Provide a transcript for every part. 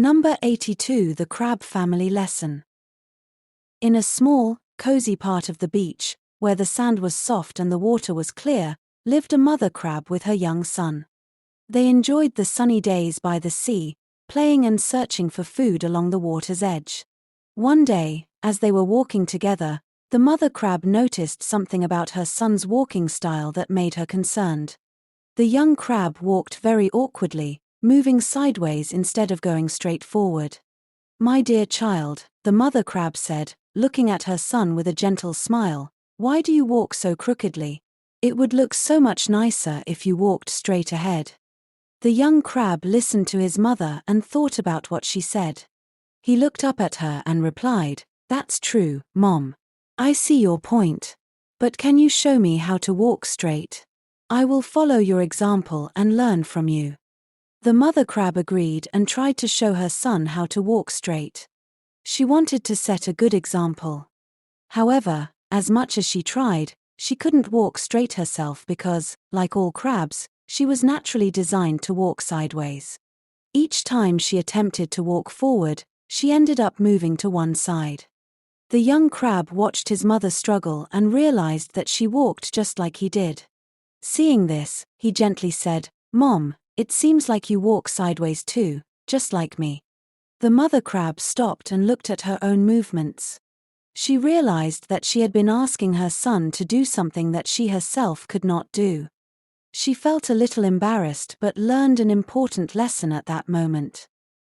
Number 82. The Crab Family Lesson. In a small, cozy part of the beach, where the sand was soft and the water was clear, lived a mother crab with her young son. They enjoyed the sunny days by the sea, playing and searching for food along the water's edge. One day, as they were walking together, the mother crab noticed something about her son's walking style that made her concerned. The young crab walked very awkwardly, moving sideways instead of going straight forward. "My dear child," the mother crab said, looking at her son with a gentle smile, "why do you walk so crookedly? It would look so much nicer if you walked straight ahead." The young crab listened to his mother and thought about what she said. He looked up at her and replied, "That's true, Mom. I see your point. But can you show me how to walk straight? I will follow your example and learn from you." The mother crab agreed and tried to show her son how to walk straight. She wanted to set a good example. However, as much as she tried, she couldn't walk straight herself because, like all crabs, she was naturally designed to walk sideways. Each time she attempted to walk forward, she ended up moving to one side. The young crab watched his mother struggle and realized that she walked just like he did. Seeing this, he gently said, "Mom, it seems like you walk sideways too, just like me." The mother crab stopped and looked at her own movements. She realized that she had been asking her son to do something that she herself could not do. She felt a little embarrassed but learned an important lesson at that moment.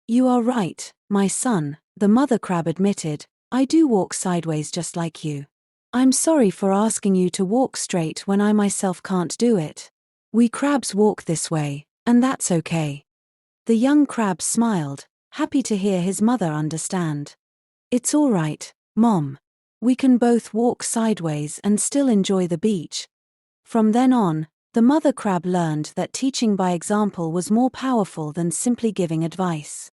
"You are right, my son," the mother crab admitted, "I do walk sideways just like you. I'm sorry for asking you to walk straight when I myself can't do it. We crabs walk this way, and that's okay." The young crab smiled, happy to hear his mother understand. "It's all right, Mom. We can both walk sideways and still enjoy the beach." From then on, the mother crab learned that teaching by example was more powerful than simply giving advice.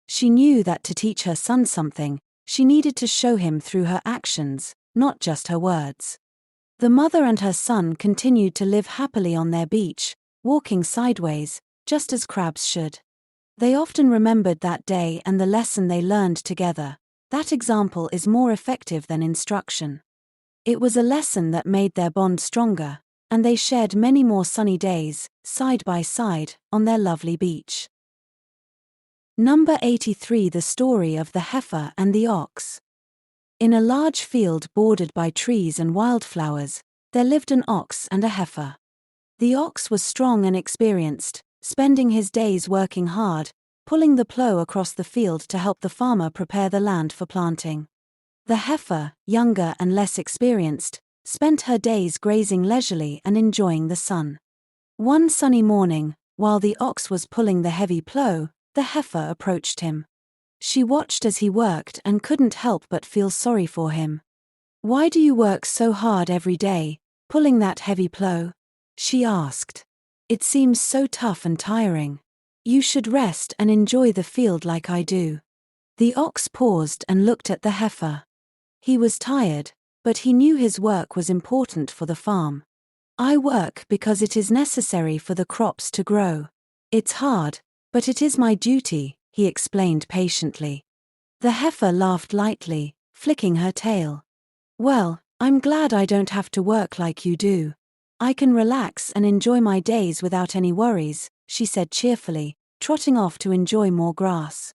She knew that to teach her son something, she needed to show him through her actions, not just her words. The mother and her son continued to live happily on their beach, walking sideways, just as crabs should. They often remembered that day and the lesson they learned together. That example is more effective than instruction. It was a lesson that made their bond stronger, and they shared many more sunny days, side by side, on their lovely beach. Number 83. The Story of the Heifer and the Ox. In a large field bordered by trees and wildflowers, there lived an ox and a heifer. The ox was strong and experienced, spending his days working hard, pulling the plough across the field to help the farmer prepare the land for planting. The heifer, younger and less experienced, spent her days grazing leisurely and enjoying the sun. One sunny morning, while the ox was pulling the heavy plough, the heifer approached him. She watched as he worked and couldn't help but feel sorry for him. "Why do you work so hard every day, pulling that heavy plough?" she asked. "It seems so tough and tiring. You should rest and enjoy the field like I do." The ox paused and looked at the heifer. He was tired, but he knew his work was important for the farm. "I work because it is necessary for the crops to grow. It's hard, but it is my duty," he explained patiently. The heifer laughed lightly, flicking her tail. "Well, I'm glad I don't have to work like you do. I can relax and enjoy my days without any worries," she said cheerfully, trotting off to enjoy more grass.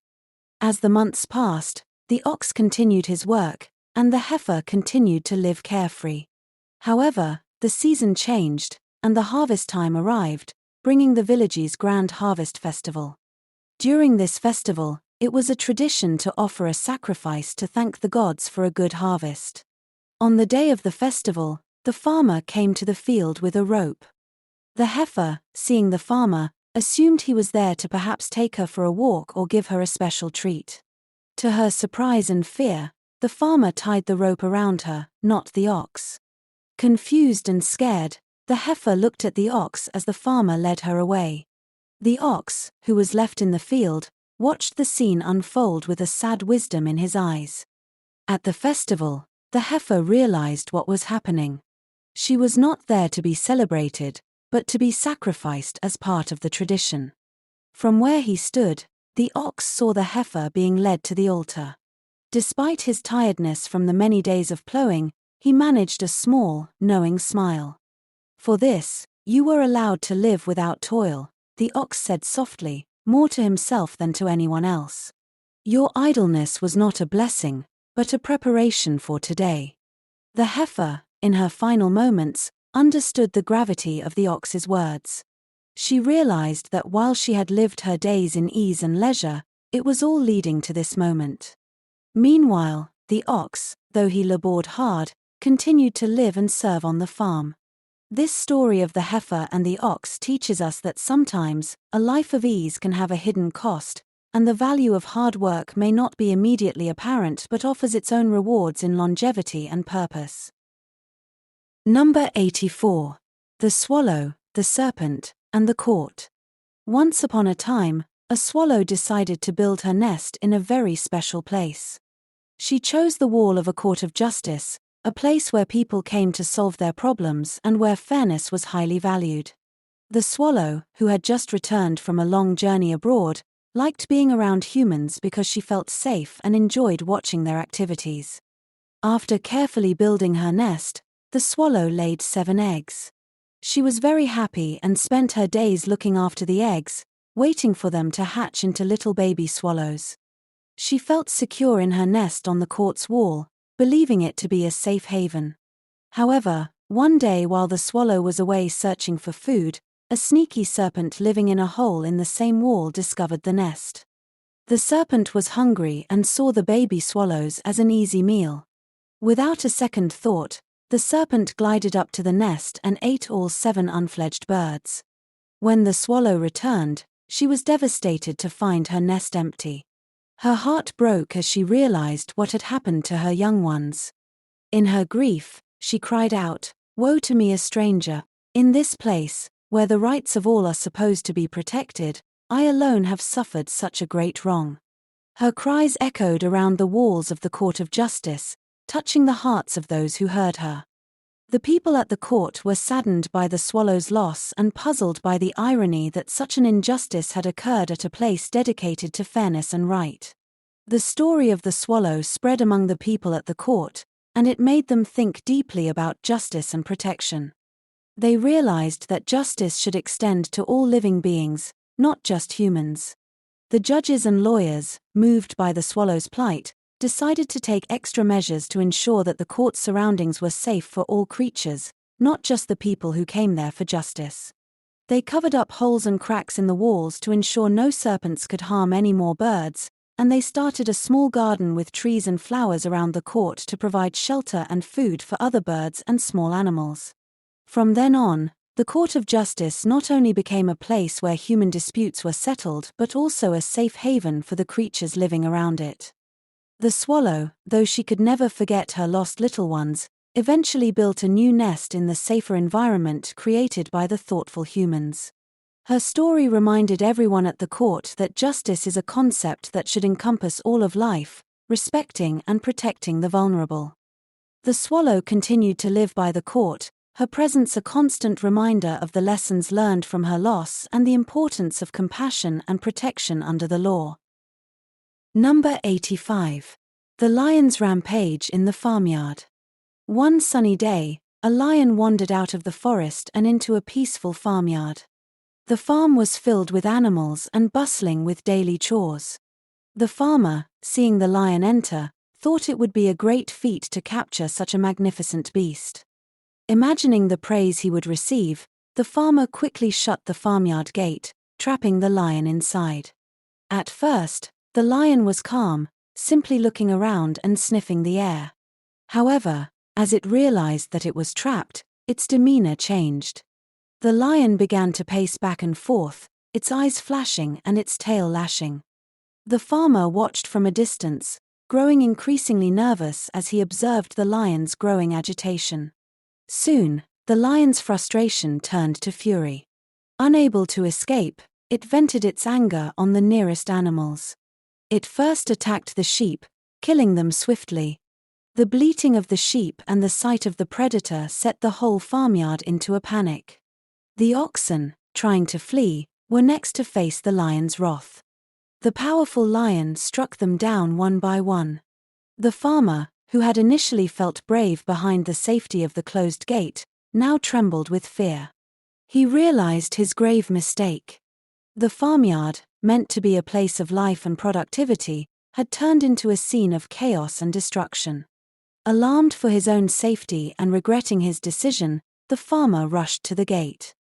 As the months passed, the ox continued his work, and the heifer continued to live carefree. However, the season changed, and the harvest time arrived, bringing the village's grand harvest festival. During this festival, it was a tradition to offer a sacrifice to thank the gods for a good harvest. On the day of the festival, the farmer came to the field with a rope. The heifer, seeing the farmer, assumed he was there to perhaps take her for a walk or give her a special treat. To her surprise and fear, the farmer tied the rope around her, not the ox. Confused and scared, the heifer looked at the ox as the farmer led her away. The ox, who was left in the field, watched the scene unfold with a sad wisdom in his eyes. At the festival, the heifer realized what was happening. She was not there to be celebrated, but to be sacrificed as part of the tradition. From where he stood, the ox saw the heifer being led to the altar. Despite his tiredness from the many days of plowing, he managed a small, knowing smile. "For this, you were allowed to live without toil," the ox said softly, more to himself than to anyone else. "Your idleness was not a blessing, but a preparation for today." The heifer, in her final moments, understood the gravity of the ox's words. She realized that while she had lived her days in ease and leisure, it was all leading to this moment. Meanwhile, the ox, though he labored hard, continued to live and serve on the farm. This story of the heifer and the ox teaches us that sometimes, a life of ease can have a hidden cost, and the value of hard work may not be immediately apparent but offers its own rewards in longevity and purpose. Number 84. The Swallow, the Serpent, and the Court. Once upon a time, a swallow decided to build her nest in a very special place. She chose the wall of a court of justice, a place where people came to solve their problems and where fairness was highly valued. The swallow, who had just returned from a long journey abroad, liked being around humans because she felt safe and enjoyed watching their activities. After carefully building her nest, the swallow laid 7 eggs. She was very happy and spent her days looking after the eggs, waiting for them to hatch into little baby swallows. She felt secure in her nest on the court's wall, believing it to be a safe haven. However, one day while the swallow was away searching for food, a sneaky serpent living in a hole in the same wall discovered the nest. The serpent was hungry and saw the baby swallows as an easy meal. Without a second thought, the serpent glided up to the nest and ate all 7 unfledged birds. When the swallow returned, she was devastated to find her nest empty. Her heart broke as she realized what had happened to her young ones. In her grief, she cried out, "Woe to me, a stranger! In this place, where the rights of all are supposed to be protected, I alone have suffered such a great wrong." Her cries echoed around the walls of the court of justice, touching the hearts of those who heard her. The people at the court were saddened by the swallow's loss and puzzled by the irony that such an injustice had occurred at a place dedicated to fairness and right. The story of the swallow spread among the people at the court, and it made them think deeply about justice and protection. They realized that justice should extend to all living beings, not just humans. The judges and lawyers, moved by the swallow's plight, decided to take extra measures to ensure that the court's surroundings were safe for all creatures, not just the people who came there for justice. They covered up holes and cracks in the walls to ensure no serpents could harm any more birds, and they started a small garden with trees and flowers around the court to provide shelter and food for other birds and small animals. From then on, the Court of Justice not only became a place where human disputes were settled but also a safe haven for the creatures living around it. The swallow, though she could never forget her lost little ones, eventually built a new nest in the safer environment created by the thoughtful humans. Her story reminded everyone at the court that justice is a concept that should encompass all of life, respecting and protecting the vulnerable. The swallow continued to live by the court, her presence a constant reminder of the lessons learned from her loss and the importance of compassion and protection under the law. Number 85. The Lion's Rampage in the Farmyard. One sunny day, a lion wandered out of the forest and into a peaceful farmyard. The farm was filled with animals and bustling with daily chores. The farmer, seeing the lion enter, thought it would be a great feat to capture such a magnificent beast. Imagining the praise he would receive, the farmer quickly shut the farmyard gate, trapping the lion inside. At first, the lion was calm, simply looking around and sniffing the air. However, as it realized that it was trapped, its demeanor changed. The lion began to pace back and forth, its eyes flashing and its tail lashing. The farmer watched from a distance, growing increasingly nervous as he observed the lion's growing agitation. Soon, the lion's frustration turned to fury. Unable to escape, it vented its anger on the nearest animals. It first attacked the sheep, killing them swiftly. The bleating of the sheep and the sight of the predator set the whole farmyard into a panic. The oxen, trying to flee, were next to face the lion's wrath. The powerful lion struck them down one by one. The farmer, who had initially felt brave behind the safety of the closed gate, now trembled with fear. He realized his grave mistake. The farmyard, meant to be a place of life and productivity, had turned into a scene of chaos and destruction. Alarmed for his own safety and regretting his decision, the farmer rushed to the gate.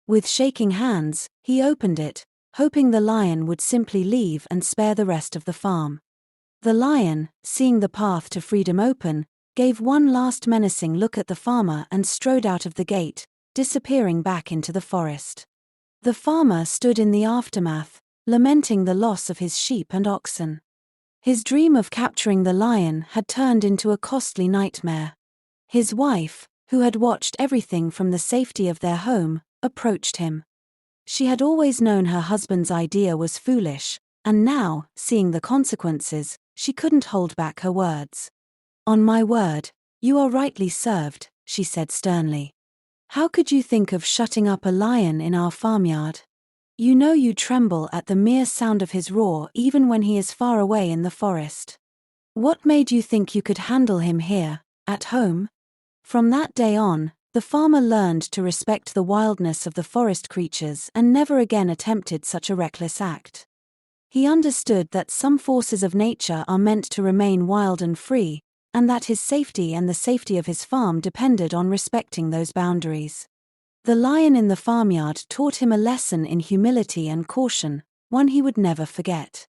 With shaking hands, he opened it, hoping the lion would simply leave and spare the rest of the farm. The lion, seeing the path to freedom open, gave one last menacing look at the farmer and strode out of the gate, disappearing back into the forest. The farmer stood in the aftermath, lamenting the loss of his sheep and oxen. His dream of capturing the lion had turned into a costly nightmare. His wife, who had watched everything from the safety of their home, approached him. She had always known her husband's idea was foolish, and now, seeing the consequences, she couldn't hold back her words. "On my word, you are rightly served," she said sternly. "How could you think of shutting up a lion in our farmyard? You know you tremble at the mere sound of his roar even when he is far away in the forest. What made you think you could handle him here, at home?" From that day on, the farmer learned to respect the wildness of the forest creatures and never again attempted such a reckless act. He understood that some forces of nature are meant to remain wild and free, and that his safety and the safety of his farm depended on respecting those boundaries. The lion in the farmyard taught him a lesson in humility and caution, one he would never forget.